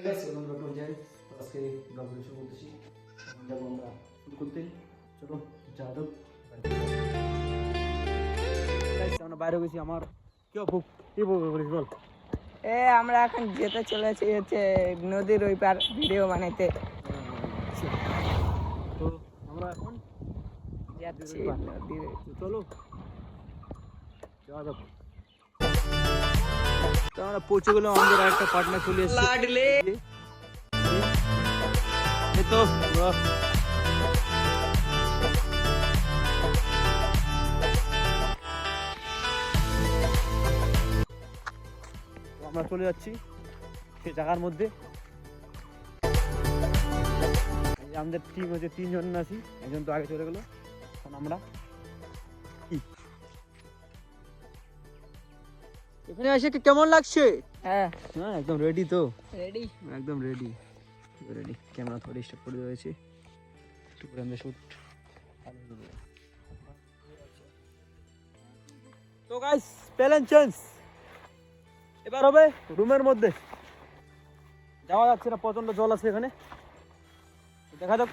Guys welcome back to my channel. আজকে ব্লগটা শুরু করতেছি। যাবো আমরা শুরু করতে, চলো যা যাক। গাইস আমরা বাইরে গেছি, আমার কি বুক কি বলিস বল। আমরা এখন যেতে চলেছি হচ্ছে নদীর ওই পার ভিডিও বানাইতে। তো আমরা এখন যাচ্ছি নদীর। চলো যাওয়া যাক। তো আমরা পৌঁছে গেলাম, আমাদের একটা পার্টনার চলে এসেছে। লাডলে এই তো আমরা চলে যাচ্ছি সেই জায়গার মধ্যে। আমাদের টিম হচ্ছে 3 জন আছি, একজন তো আগে চলে গেল। এখন আমরা এখানে এসে কেমন লাগছে? হ্যাঁ হ্যাঁ একদম রেডি তো, রেডি। একদম রেডি রেডি। ক্যামেরা থোড়ি স্টার্ট করে দিয়েছি, একটু করে আমরা শুট। তো গাইস প্যালেন চান্স এবার হবে রুমের মধ্যে। যাওয়া যাচ্ছে না, প্রচন্ড জল আছে এখানে, দেখা যাক।